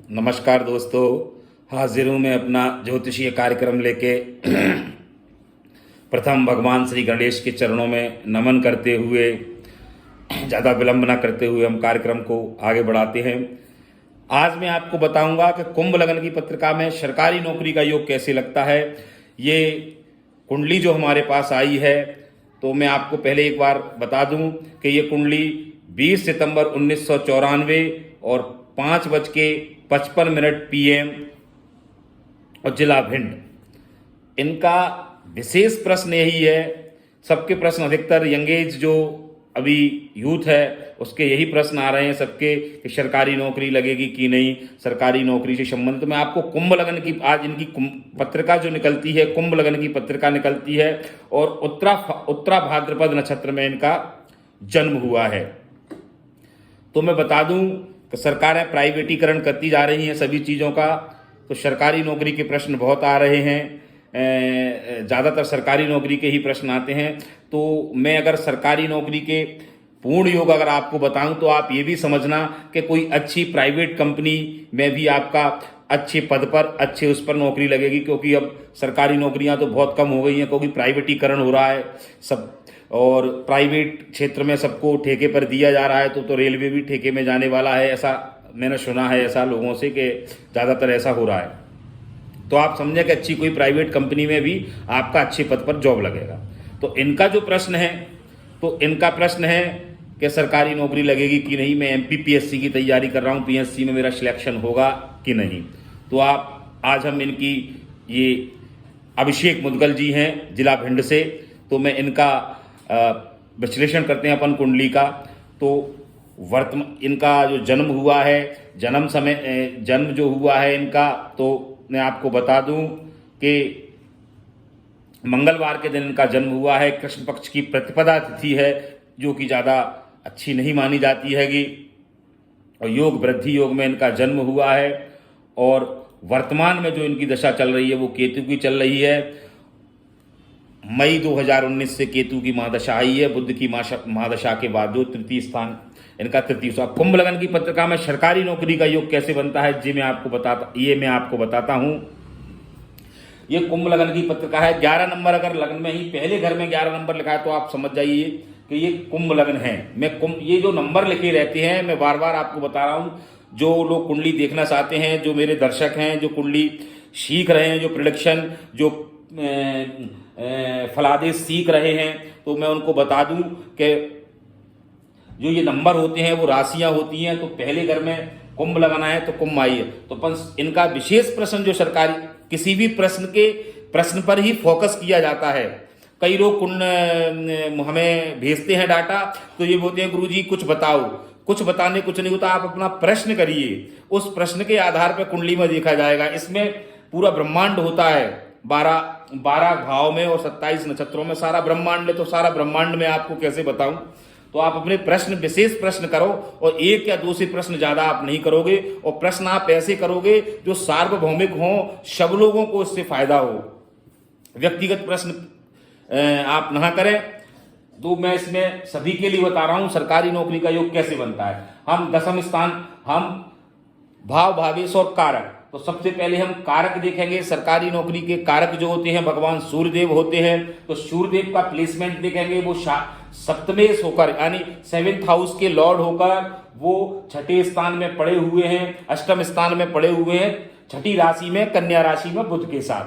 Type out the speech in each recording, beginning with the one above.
नमस्कार दोस्तों, हाजिर हूँ मैं अपना ज्योतिषीय कार्यक्रम लेके। प्रथम भगवान श्री गणेश के चरणों में नमन करते हुए, ज़्यादा विलंब न करते हुए हम कार्यक्रम को आगे बढ़ाते हैं। आज मैं आपको बताऊंगा कि कुंभ लग्न की पत्रिका में सरकारी नौकरी का योग कैसे लगता है। ये कुंडली जो हमारे पास आई है, तो मैं आपको पहले एक बार बता दूं कि ये कुंडली 20 सितंबर 1994 और 5:55 PM और जिला भिंड। इनका विशेष प्रश्न यही है, सबके प्रश्न अधिकतर यंग एज जो अभी यूथ है उसके यही प्रश्न आ रहे हैं सबके कि सरकारी नौकरी लगेगी कि नहीं, सरकारी नौकरी से संबंधित। मैं आपको कुंभ लग्न की आज इनकी पत्रिका जो निकलती है, कुंभ लग्न की पत्रिका निकलती है और उत्तरा भाद्रपद नक्षत्र में इनका जन्म हुआ है। तो मैं बता दूं कि सरकारें प्राइवेटीकरण करती जा रही हैं सभी चीज़ों का, तो सरकारी नौकरी के प्रश्न बहुत आ रहे हैं। ज़्यादातर सरकारी नौकरी के ही प्रश्न आते हैं। तो मैं अगर सरकारी नौकरी के पूर्ण योग अगर आपको बताऊं तो आप ये भी समझना कि कोई अच्छी प्राइवेट कंपनी में भी आपका अच्छे पद पर, अच्छे उस पर नौकरी लगेगी, क्योंकि अब सरकारी नौकरियां तो बहुत कम हो गई हैं, क्योंकि प्राइवेटीकरण हो रहा है सब, और प्राइवेट क्षेत्र में सबको ठेके पर दिया जा रहा है। तो रेलवे भी ठेके में जाने वाला है, ऐसा मैंने सुना है ऐसा लोगों से कि ज़्यादातर ऐसा हो रहा है। तो आप समझे कि अच्छी कोई प्राइवेट कंपनी में भी आपका अच्छे पद पर जॉब लगेगा। तो इनका जो प्रश्न है, तो इनका प्रश्न है कि सरकारी नौकरी लगेगी कि नहीं। मैं MPPSC की तैयारी कर रहा हूँ, PSC में मेरा सिलेक्शन होगा कि नहीं। तो आज हम इनकी, ये अभिषेक मुदगल जी हैं जिला भिंड से, तो मैं इनका विश्लेषण करते हैं अपन कुंडली का। तो इनका जो जन्म हुआ है, जन्म जो हुआ है इनका, तो मैं आपको बता दूं कि मंगलवार के दिन इनका जन्म हुआ है। कृष्ण पक्ष की प्रतिपदा तिथि है, जो कि ज़्यादा अच्छी नहीं मानी जाती हैगी, और योग वृद्धि योग में इनका जन्म हुआ है। और वर्तमान में जो इनकी दशा चल रही है वो केतु की चल रही है। मई 2019 से केतु की महादशा आई है। बुध की महादशा के बाद जो तृतीय स्थान इनका तृतीय। कुंभ लग्न की पत्रिका में सरकारी नौकरी का योग कैसे बनता है ये मैं आपको बताता हूं। ये कुंभ लग्न की पत्रिका है। 11 नंबर अगर लग्न में ही पहले घर में 11 नंबर लिखा है तो आप समझ जाइए कि ये कुंभ लग्न है। ये जो नंबर लिखे रहते हैं, मैं बार बार आपको बता रहा हूं। जो लोग कुंडली देखना चाहते हैं, जो मेरे दर्शक हैं, जो कुंडली सीख रहे हैं, जो प्रेडिक्शन, जो फलादेश सीख रहे हैं, तो मैं उनको बता दूं कि जो ये नंबर होते हैं वो राशियां होती हैं। तो पहले घर में कुंभ लगाना है तो कुंभ आई है। तो इनका विशेष प्रश्न जो सरकारी किसी भी प्रश्न पर ही फोकस किया जाता है। कई लोग हमें भेजते हैं डाटा, तो ये बोलते हैं गुरुजी कुछ बताओ, कुछ बताने कुछ नहीं होता, आप अपना प्रश्न करिए, उस प्रश्न के आधार पर कुंडली में देखा जाएगा। इसमें पूरा ब्रह्मांड होता है, 12 भाव में और 27 नक्षत्रों में सारा ब्रह्मांड है। तो सारा ब्रह्मांड में आपको कैसे बताऊं। तो आप अपने विशेष प्रश्न करो, और एक या दो से प्रश्न ज्यादा आप नहीं करोगे, और प्रश्न आप ऐसे करोगे जो सार्वभौमिक हो, सब लोगों को इससे फायदा हो। व्यक्तिगत प्रश्न आप ना करें। तो मैं इसमें सभी के लिए बता रहा हूं सरकारी नौकरी का योग कैसे बनता है। हम दशम स्थान, हम भाव, भावेश और कारक। तो सबसे पहले हम कारक देखेंगे। सरकारी नौकरी के कारक जो होते हैं भगवान सूर्यदेव होते हैं। तो सूर्यदेव का प्लेसमेंट देखेंगे, वो सप्तमेश होकर यानी 7th हाउस के लॉर्ड होकर वो छठे स्थान में पड़े हुए हैं, अष्टम स्थान में पड़े हुए हैं, छठी राशि में, कन्या राशि में बुध के साथ।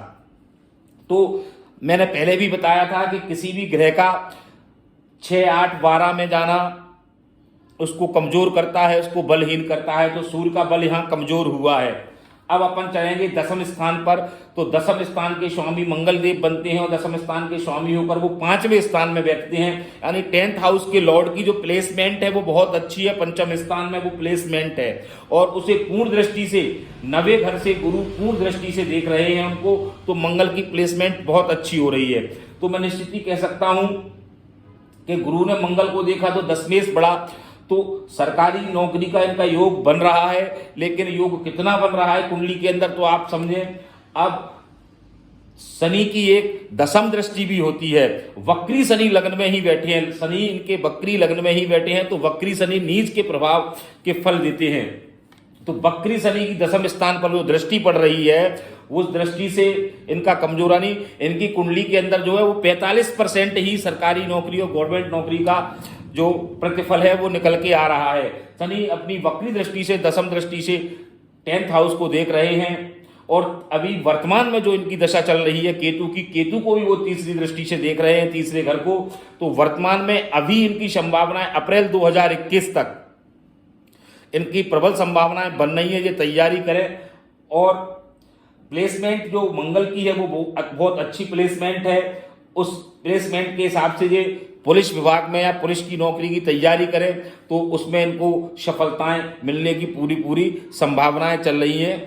तो मैंने पहले भी बताया था कि किसी भी ग्रह का 6, 8, 12 में जाना उसको कमजोर करता है, उसको बलहीन करता है। तो सूर्य का बल यहां कमजोर हुआ है। अब अपन चलेंगे दशम स्थान पर। तो दशम स्थान के स्वामी मंगल देव बनते हैं, और दशम स्थान के स्वामी होकर वो 5वें स्थान में बैठते हैं। यानी 10th हाउस के लॉर्ड की जो प्लेसमेंट है वो बहुत अच्छी है। 5वें स्थान में वो प्लेसमेंट है, और उसे पूर्ण दृष्टि से 9वें घर से गुरु पूर्ण दृष्टि से देख रहे हैं उनको। तो मंगल की प्लेसमेंट बहुत अच्छी हो रही है। तो मैं निश्चित ही कह सकता हूं कि गुरु ने मंगल को देखा तो दशमेश बढ़ा। तो सरकारी नौकरी का इनका योग बन रहा है, लेकिन योग कितना बन रहा है कुंडली के अंदर तो आप समझें। अब शनि की एक दशम दृष्टि भी होती है। वक्री शनि लग्न में ही बैठे हैं, शनि इनके वक्री लग्न में ही बैठे हैं, तो वक्री शनि नीच के प्रभाव के फल देते हैं। तो वक्री शनि की दशम स्थान पर जो दृष्टि पड़ रही है उस दृष्टि से इनका कमजोरानी, इनकी कुंडली के अंदर जो है वो 45% ही सरकारी नौकरी और गवर्नमेंट नौकरी का जो प्रतिफल है वो निकल के आ रहा है। शनि अपनी वक्री दृष्टि से, दशम दृष्टि से 10th हाउस को देख रहे हैं और अभी वर्तमान में जो इनकी दशा चल रही है केतु की, केतु को भी वो तीसरी दृष्टि से देख रहे हैं, तीसरे घर को। तो वर्तमान में अभी इनकी संभावनाएं अप्रैल 2021 तक इनकी प्रबल संभावनाएं बन रही है। ये तैयारी करें और प्लेसमेंट जो मंगल की है वो बहुत अच्छी प्लेसमेंट है। उस प्लेसमेंट के हिसाब से ये पुलिस विभाग में या पुलिस की नौकरी की तैयारी करें तो उसमें इनको सफलताएं मिलने की पूरी संभावनाएं चल रही हैं,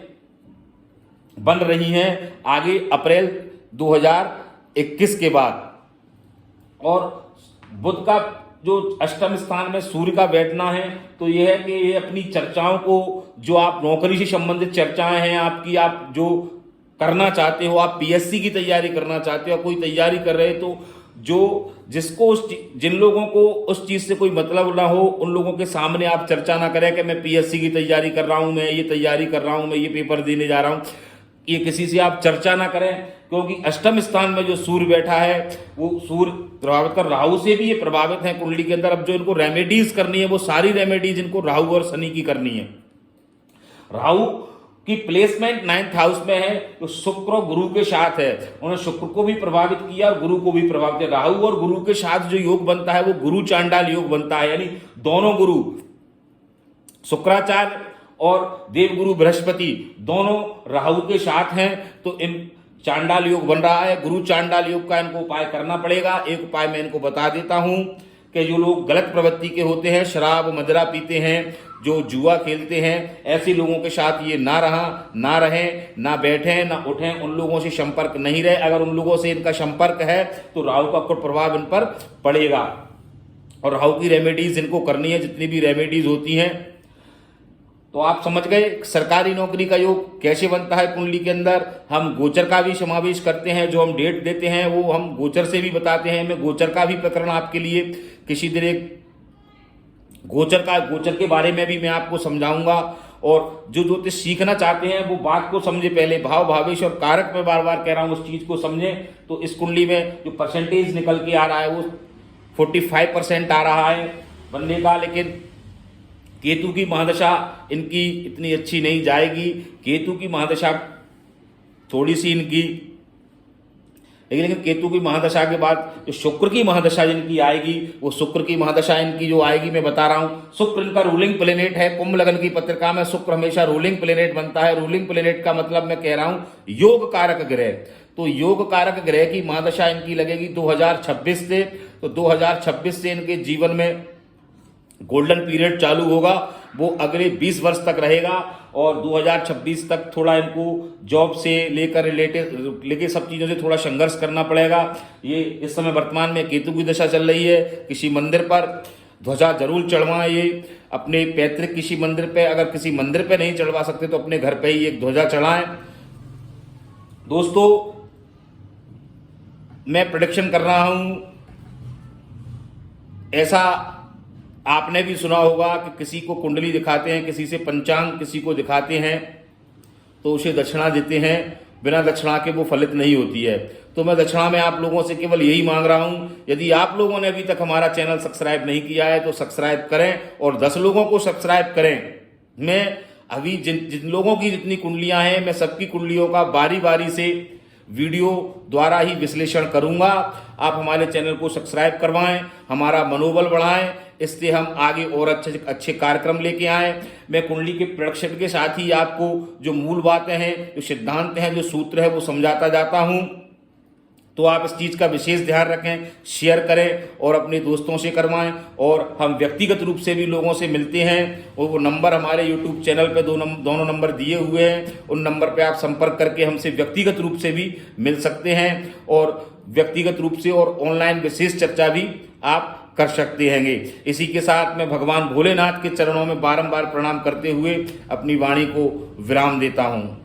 बन रही हैं आगे अप्रैल 2021 के बाद। और बुध का जो अष्टम स्थान में सूर्य का बैठना है तो यह है कि ये अपनी चर्चाओं को, जो आप नौकरी से संबंधित चर्चाएं हैं आपकी, आप जो करना चाहते हो, आप पीएससी की तैयारी करना चाहते हो, कोई तैयारी कर रहे हो, तो जिसको जिन लोगों को उस चीज से कोई मतलब ना हो उन लोगों के सामने आप चर्चा ना करें कि मैं पीएससी की तैयारी कर रहा हूं, मैं ये तैयारी कर रहा हूं, मैं ये पेपर देने जा रहा हूं। ये किसी से आप चर्चा ना करें, क्योंकि अष्टम स्थान में जो सूर्य बैठा है वो सूर्य प्रभावित कर, राहु से भी ये प्रभावित है कुंडली के अंदर। अब जो इनको रेमेडीज करनी है वो सारी रेमेडीज इनको राहु और शनि की करनी है। राहु की प्लेसमेंट 9th हाउस में है तो शुक्र और गुरु के साथ है, उन्होंने शुक्र को भी प्रभावित किया और गुरु को भी प्रभावित किया। राहु और गुरु के साथ जो योग बनता है वो गुरु चांडाल योग बनता है, यानी दोनों गुरु शुक्राचार्य और देवगुरु बृहस्पति दोनों राहु के साथ हैं तो इन चांडाल योग बन रहा है। गुरु चांडाल योग का इनको उपाय करना पड़ेगा। एक उपाय मैं इनको बता देता हूं कि जो लोग गलत प्रवृत्ति के होते हैं, शराब मदिरा पीते हैं, जो जुआ खेलते हैं, ऐसे लोगों के साथ ये ना रहें, ना बैठें, ना उठें, उन लोगों से संपर्क नहीं रहे। अगर उन लोगों से इनका संपर्क है तो राहु का कुप्रभाव इन पर पड़ेगा और राहु की रेमेडीज इनको करनी है, जितनी भी रेमेडीज होती हैं। तो आप समझ गए सरकारी नौकरी का योग कैसे बनता है कुंडली के अंदर। हम गोचर का भी समावेश करते हैं, जो हम डेट देते हैं वो हम गोचर से भी बताते हैं। मैं गोचर का भी प्रकरण आपके लिए किसी दिन गोचर के बारे में भी मैं आपको समझाऊंगा। और जो ज्योतिष सीखना चाहते हैं वो बात को समझे, पहले भाव भावेश और कारक में बार बार कह रहा हूं उस चीज को समझें। तो इस कुंडली में जो परसेंटेज निकल के आ रहा है वो 45% आ रहा है बनने का। लेकिन केतु की महादशा इनकी इतनी अच्छी नहीं जाएगी। केतु की महादशा थोड़ी सी इनकी, लेकिन केतु की महादशा के बाद जो शुक्र की महादशा जिनकी आएगी, वो शुक्र की महादशा इनकी जो आएगी मैं बता रहा हूं। शुक्र इनका रूलिंग प्लेनेट है। कुंभ लग्न की पत्रिका में शुक्र हमेशा रूलिंग प्लेनेट बनता है। रूलिंग प्लेनेट का मतलब मैं कह रहा हूं योग कारक ग्रह। तो योग कारक ग्रह की महादशा इनकी लगेगी 2026 से। तो 2026 से इनके जीवन में गोल्डन पीरियड चालू होगा, वो अगले 20 वर्ष तक रहेगा। और 2026 तक थोड़ा इनको जॉब से लेकर सब चीज़ों से थोड़ा संघर्ष करना पड़ेगा। ये इस समय वर्तमान में केतु की दशा चल रही है। किसी मंदिर पर ध्वजा जरूर चढ़वाएं, ये अपने पैतृक किसी मंदिर पे, अगर किसी मंदिर पे नहीं चढ़वा सकते तो अपने घर पे ही एक ध्वजा चढ़ाएं। दोस्तों मैं प्रेडिक्शन कर रहा हूं, ऐसा आपने भी सुना होगा कि किसी को कुंडली दिखाते हैं, किसी से पंचांग किसी को दिखाते हैं तो उसे दक्षिणा देते हैं, बिना दक्षिणा के वो फलित नहीं होती है। तो मैं दक्षिणा में आप लोगों से केवल यही मांग रहा हूं, यदि आप लोगों ने अभी तक हमारा चैनल सब्सक्राइब नहीं किया है तो सब्सक्राइब करें और 10 लोगों को सब्सक्राइब करें। मैं अभी जिन लोगों की जितनी कुंडलियां हैं मैं सबकी कुंडलियों का बारी बारी से वीडियो द्वारा ही विश्लेषण करूंगा। आप हमारे चैनल को सब्सक्राइब करवाएं, हमारा मनोबल बढ़ाएं, इससे हम आगे और अच्छे कार्यक्रम लेके आए। मैं कुंडली के प्रेडिक्शन के साथ ही आपको जो मूल बातें हैं, जो सिद्धांत हैं, जो सूत्र है वो समझाता जाता हूं। तो आप इस चीज़ का विशेष ध्यान रखें, शेयर करें और अपने दोस्तों से करवाएं। और हम व्यक्तिगत रूप से भी लोगों से मिलते हैं और वो नंबर हमारे YouTube चैनल पे दोनों नंबर दिए हुए हैं। उन नंबर पे आप संपर्क करके हमसे व्यक्तिगत रूप से भी मिल सकते हैं और व्यक्तिगत रूप से और ऑनलाइन विशेष चर्चा भी आप कर सकते हैं। इसी के साथ मैं भगवान भोलेनाथ के चरणों में बारंबार प्रणाम करते हुए अपनी वाणी को विराम देता हूँ।